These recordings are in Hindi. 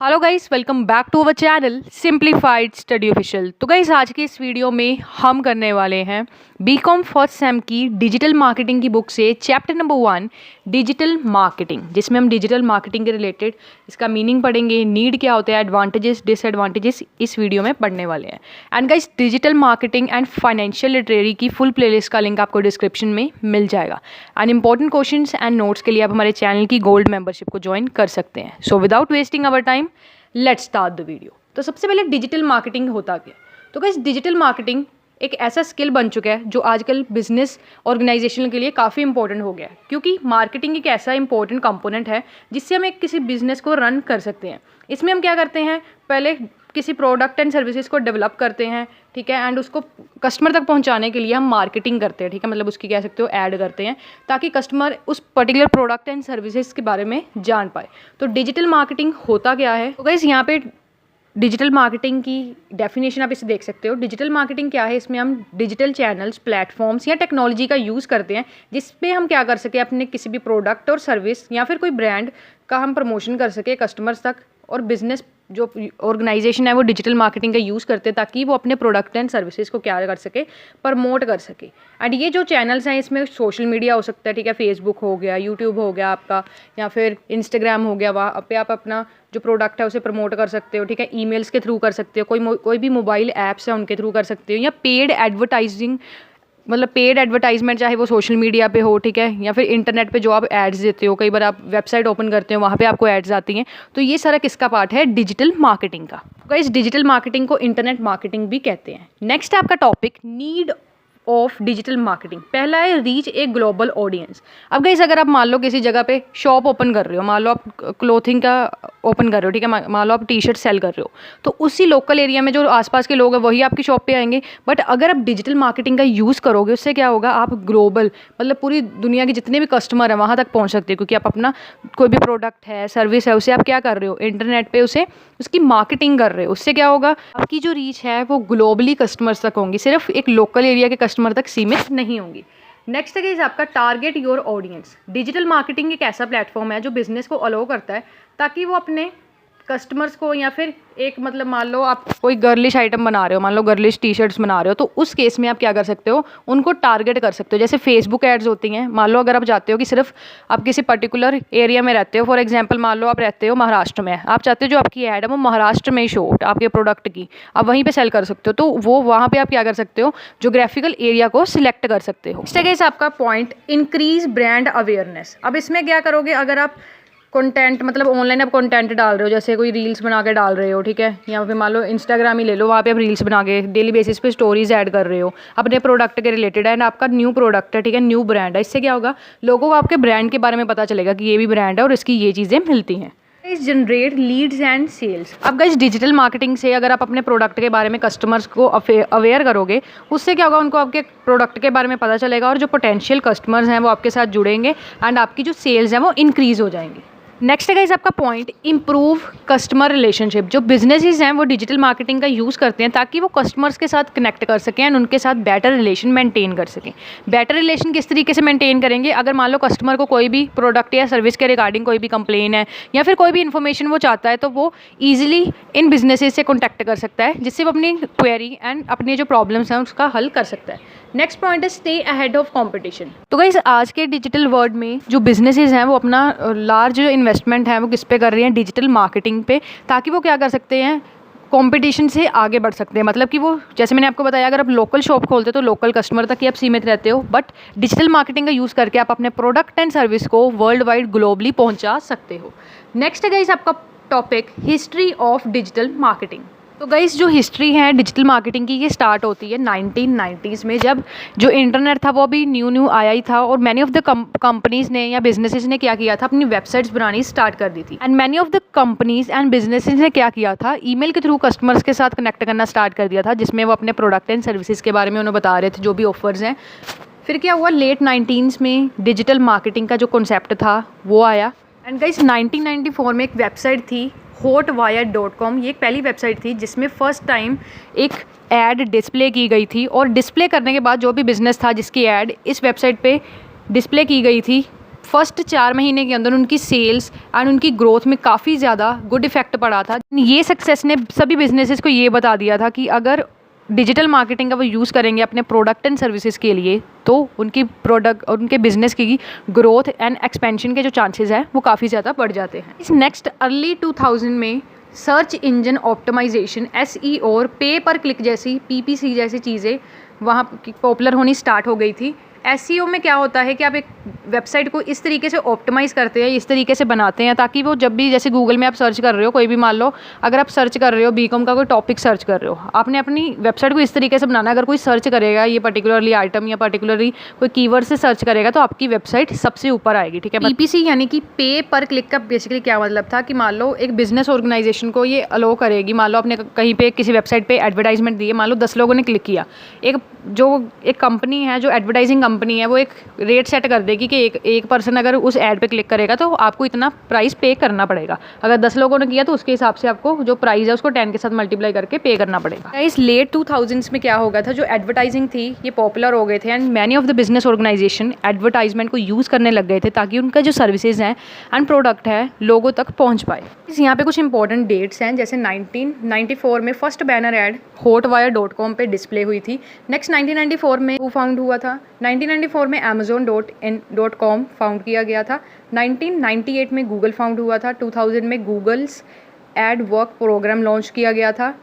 Hello guys, welcome back to our channel simplified study official. तो गाइस, आज के इस वीडियो में हम करने वाले हैं बीकॉम फर्स्ट सेम की डिजिटल मार्केटिंग की बुक से चैप्टर नंबर 1 डिजिटल मार्केटिंग, जिसमें हम डिजिटल मार्केटिंग के रिलेटेड इसका मीनिंग पढ़ेंगे, नीड क्या होता है, एडवांटेजेस डिसएडवांटेजेस इस वीडियो में पढ़ने वाले हैं। And guys, digital marketing and financial literary की फुल प्लेलिस्ट का लिंक आपको डिस्क्रिप्शन में मिल जाएगा। And important questions and notes के लिए आप हमारे चैनल की गोल्ड मेंबरशिप को ज्वाइन कर सकते हैं। So without wasting our time, let's start the video. तो सबसे पहले डिजिटल मार्केटिंग होता क्या है? तो गाइस, डिजिटल मार्केटिंग एक ऐसा स्किल बन चुका है जो आजकल बिजनेस ऑर्गेनाइजेशन के लिए काफ़ी इंपॉर्टेंट हो गया है, क्योंकि मार्केटिंग एक ऐसा इंपॉर्टेंट कंपोनेंट है जिससे हम एक किसी बिजनेस को रन कर सकते हैं। इसमें हम क्या करते हैं, पहले किसी प्रोडक्ट एंड सर्विसेज को डेवलप करते हैं, ठीक है, एंड उसको कस्टमर तक पहुंचाने के लिए हम मार्केटिंग करते हैं, ठीक है, मतलब उसकी कह सकते हो ऐड करते हैं ताकि कस्टमर उस पर्टिकुलर प्रोडक्ट एंड सर्विसेज के बारे में जान पाए। तो डिजिटल मार्केटिंग होता क्या है? तो गाइस, यहाँ पे डिजिटल मार्केटिंग की डेफिनेशन आप इसे देख सकते हो। डिजिटल मार्केटिंग क्या है? इसमें हम डिजिटल चैनल्स, प्लेटफॉर्म्स या टेक्नोलॉजी का यूज़ करते हैं जिसपे हम क्या कर सके, अपने किसी भी प्रोडक्ट और सर्विस या फिर कोई ब्रांड का हम प्रमोशन कर सके कस्टमर्स तक। और बिजनेस जो ऑर्गेनाइजेशन है वो डिजिटल मार्केटिंग का यूज़ करते हैं ताकि वो अपने प्रोडक्ट एंड सर्विसेज को क्या कर सके, प्रमोट कर सके। एंड ये जो चैनल्स हैं, इसमें सोशल मीडिया हो सकता है, ठीक है, फेसबुक हो गया, यूट्यूब हो गया आपका, या फिर इंस्टाग्राम हो गया, वहाँ पे आप अपना जो प्रोडक्ट है उसे प्रमोट कर सकते हो, ठीक है, ईमेल्स के थ्रू कर सकते हो, कोई भी मोबाइल ऐप्स है उनके थ्रू कर सकते हो, या पेड एडवर्टाइजिंग, मतलब पेड एडवर्टाइजमेंट, चाहे वो सोशल मीडिया पे हो, ठीक है, या फिर इंटरनेट पे जो आप एड्स देते हो, कई बार आप वेबसाइट ओपन करते हो, वहाँ पे आपको एड्स आती हैं। तो ये सारा किसका पार्ट है? डिजिटल मार्केटिंग का। गाइस, डिजिटल मार्केटिंग को इंटरनेट मार्केटिंग भी कहते हैं। नेक्स्ट है आपका topic need of digital marketing. पहला है रीच ए ग्लोबल ऑडियंस। अब गाइस, अगर आप मान लो किसी जगह पे शॉप ओपन कर रहे हो, मान लो आप क्लोथिंग का ओपन कर रहे हो, ठीक है, मान लो आप टी शर्ट सेल कर रहे हो, तो उसी लोकल एरिया में जो आसपास के लोग हैं वही आपकी शॉप पे आएंगे। बट अगर आप डिजिटल मार्केटिंग का यूज़ करोगे, उससे क्या होगा, आप ग्लोबल, मतलब पूरी दुनिया के जितने भी कस्टमर हैं वहाँ तक पहुँच सकते हो, क्योंकि आप अपना कोई भी प्रोडक्ट है, सर्विस है, उसे आप क्या कर रहे हो, इंटरनेट पे उसे उसकी मार्केटिंग कर रहे हो। उससे क्या होगा, आपकी जो रीच है वो ग्लोबली कस्टमर्स तक होंगी, सिर्फ एक लोकल एरिया के कस्टमर तक सीमित नहीं होंगी। नेक्स्ट है गाइस आपका target your audience. Digital marketing एक ऐसा प्लेटफॉर्म है जो बिजनेस को अलाउ करता है ताकि वो अपने कस्टमर्स को, या फिर एक, मतलब मान लो आप कोई गर्लिश आइटम बना रहे हो, मान लो गर्लिश टी शर्ट्स बना रहे हो, तो उस केस में आप क्या कर सकते हो, उनको टारगेट कर सकते हो। जैसे फेसबुक एड्स होती हैं, मान लो अगर आप चाहते हो कि सिर्फ आप किसी पर्टिकुलर एरिया में रहते हो, फॉर एग्जांपल मान लो आप रहते हो महाराष्ट्र में, आप चाहते हो जो आपकी ऐड है वो महाराष्ट्र में ही शो हो, आपके प्रोडक्ट की, आप वहीं पर सेल कर सकते हो, तो वो वहाँ पर आप क्या कर सकते हो, जोग्राफिकल एरिया को सिलेक्ट कर सकते हो। नेक्स्ट है आपका पॉइंट इंक्रीज ब्रांड अवेयरनेस। अब इसमें क्या करोगे, अगर आप कंटेंट, मतलब ऑनलाइन आप कंटेंट डाल रहे हो, जैसे कोई रील्स बना के डाल रहे हो, ठीक है, या फिर मान लो इंस्टाग्राम ही ले लो, वहाँ पे आप रील्स बना के डेली बेसिस पे स्टोरीज ऐड कर रहे हो अपने प्रोडक्ट के रिलेटेड, एंड आपका न्यू प्रोडक्ट है, ठीक है, न्यू ब्रांड है। इससे क्या होगा, लोगों को आपके ब्रांड के बारे में पता चलेगा कि ये भी ब्रांड है और इसकी ये चीज़ें मिलती हैं। Generate leads and sales. अब गाइस, डिजिटल मार्केटिंग से अगर आप अपने प्रोडक्ट के बारे में कस्टमर्स को अवेयर करोगे, उससे क्या होगा, उनको आपके प्रोडक्ट के बारे में पता चलेगा और जो पोटेंशियल कस्टमर्स हैं वो आपके साथ जुड़ेंगे एंड आपकी जो सेल्स हैं वो इंक्रीज़ हो जाएंगी। नेक्स्ट है गाइस आपका पॉइंट इंप्रूव कस्टमर रिलेशनशिप। जो बिजनेसेस हैं वो डिजिटल मार्केटिंग का यूज़ करते हैं ताकि वो कस्टमर्स के साथ कनेक्ट कर सकें एंड उनके साथ बेटर रिलेशन मेंटेन कर सकें। बेटर रिलेशन किस तरीके से मेंटेन करेंगे, अगर मान लो कस्टमर को कोई भी प्रोडक्ट या सर्विस के रिगार्डिंग कोई भी कंप्लेन है या फिर कोई भी इन्फॉर्मेशन वो चाहता है, तो वो ईजिली इन बिजनेसेस से कॉन्टैक्ट कर सकता है, जिससे वो अपनी क्वेरी एंड अपनी जो प्रॉब्लम्स हैं उसका हल कर सकता है। नेक्स्ट पॉइंट है स्टे अहेड ऑफ कंपटीशन। तो गाइस, आज के डिजिटल वर्ल्ड में जो बिजनेसेस हैं वो अपना लार्ज इन्वेस्टमेंट है वो किस पे कर रही हैं, डिजिटल मार्केटिंग पे, ताकि वो क्या कर सकते हैं, कंपटीशन से आगे बढ़ सकते हैं। मतलब कि वो, जैसे मैंने आपको बताया, अगर आप लोकल शॉप खोलते हो तो लोकल कस्टमर तक ही आप सीमित रहते हो, बट डिजिटल मार्केटिंग का यूज़ करके आप अपने प्रोडक्ट एंड सर्विस को वर्ल्ड वाइड ग्लोबली पहुँचा सकते हो। नेक्स्ट है गाइस आपका topic history of digital marketing. तो गाइस, जो हिस्ट्री है डिजिटल मार्केटिंग की, ये स्टार्ट होती है 1990s में, जब जो इंटरनेट था वो अभी न्यू आया ही था और मैनी ऑफ द कंपनीज़ ने या बिजनेसेस ने क्या किया था, अपनी वेबसाइट्स बनानी स्टार्ट कर दी थी। And many of the companies and businesses ने क्या किया था, ईमेल के थ्रू कस्टमर्स के साथ कनेक्ट करना स्टार्ट कर दिया था, जिसमें वो अपने प्रोडक्ट एंड सर्विसेज के बारे में उन्हें बता रहे थे, जो भी ऑफर्स हैं। फिर क्या हुआ, लेट 19s में डिजिटल मार्केटिंग का जो कॉन्सेप्ट था वो आया। एंड गाइस, 1994 में एक वेबसाइट थी hotwire.com। ये एक पहली वेबसाइट थी जिसमें फ़र्स्ट टाइम एक ऐड डिस्प्ले की गई थी, और डिस्प्ले करने के बाद जो भी बिज़नेस था जिसकी ऐड इस वेबसाइट पे डिस्प्ले की गई थी, फर्स्ट 4 महीने के अंदर उनकी सेल्स एंड उनकी ग्रोथ में काफ़ी ज़्यादा गुड इफेक्ट पड़ा था। ये सक्सेस ने सभी बिजनेसेस को ये बता दिया था कि अगर डिजिटल मार्केटिंग का वो यूज़ करेंगे अपने प्रोडक्ट एंड सर्विसेज के लिए तो उनकी प्रोडक्ट और उनके बिजनेस की ग्रोथ एंड एक्सपेंशन के जो चांसेस हैं वो काफ़ी ज़्यादा बढ़ जाते हैं। इस नेक्स्ट अर्ली 2000 में सर्च इंजन ऑप्टिमाइजेशन SEO और पे पर क्लिक जैसी PPC जैसी चीज़ें वहाँ पॉपुलर होनी स्टार्ट हो गई थी। SEO में क्या होता है कि आप एक वेबसाइट को इस तरीके से ऑप्टिमाइज़ करते हैं, इस तरीके से बनाते हैं ताकि वो जब भी जैसे गूगल में आप सर्च कर रहे हो कोई भी, मान लो अगर आप सर्च कर रहे हो बीकॉम का कोई टॉपिक सर्च कर रहे हो, आपने अपनी वेबसाइट को इस तरीके से बनाना है अगर कोई सर्च करेगा ये पर्टिकुलरली आइटम या पर्टिकुलरली कोई कीवर्ड से सर्च करेगा तो आपकी वेबसाइट सबसे ऊपर आएगी। ठीक है। PPC यानी कि पे पर क्लिक का बेसिकली क्या मतलब था कि मान लो एक बिजनेस ऑर्गेनाइजेशन को ये अलो करेगी, मान लो आपने कहीं पे किसी वेबसाइट पे एडवर्टाइजमेंट दी है, मान लो 10 लोगों ने क्लिक किया, एक कंपनी है जो एडवर्टाइजिंग कंपनी है वो एक रेट सेट कर देगी कि एक पर्सन अगर उस ऐड पे क्लिक करेगा तो आपको इतना प्राइस पे करना पड़ेगा। अगर 10 लोगों ने किया तो उसके हिसाब से आपको जो प्राइस है उसको 10 के साथ मल्टीप्लाई करके पे करना पड़ेगा। इस लेट 2000s में क्या हो गया था, जो एडवर्टाइजिंग थी ये पॉपुलर हो गए थे and many of the business organization advertisement को यूज़ करने लग गए थे ताकि उनका जो सर्विसेज हैं एंड प्रोडक्ट है लोगों तक पहुँच पाए। यहाँ पे कुछ इंपॉर्टेंट डेट्स हैं, जैसे 1994 में फर्स्ट बैनर एड hotwire.com पे डिस्प्ले हुई थी। नेक्स्ट 1994 में वो फाउंड हुआ था। 1994 में amazon.com फाउंड किया गया था। 1998 में गूगल फाउंड हुआ था। 2000 में Google's AdWords programme launch किया गया था।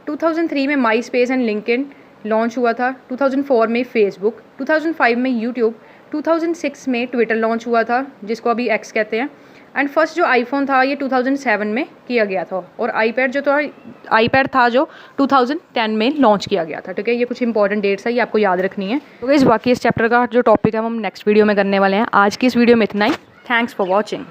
2003 में MySpace and LinkedIn launch हुआ था। 2004 में फेसबुक, 2005 में यूट्यूब, 2006 में ट्विटर लॉन्च हुआ था जिसको अभी एक्स कहते हैं। एंड फर्स्ट जो आईफोन था ये 2007 में किया गया था और आईपैड था जो 2010 में लॉन्च किया गया था। ठीक है, ये कुछ इंपॉर्टेंट डेट्स है, ये आपको याद रखनी है। तो गाइस बाकी इस चैप्टर का जो टॉपिक है हम नेक्स्ट वीडियो में करने वाले हैं। आज की इस वीडियो में इतना ही। Thanks for watching.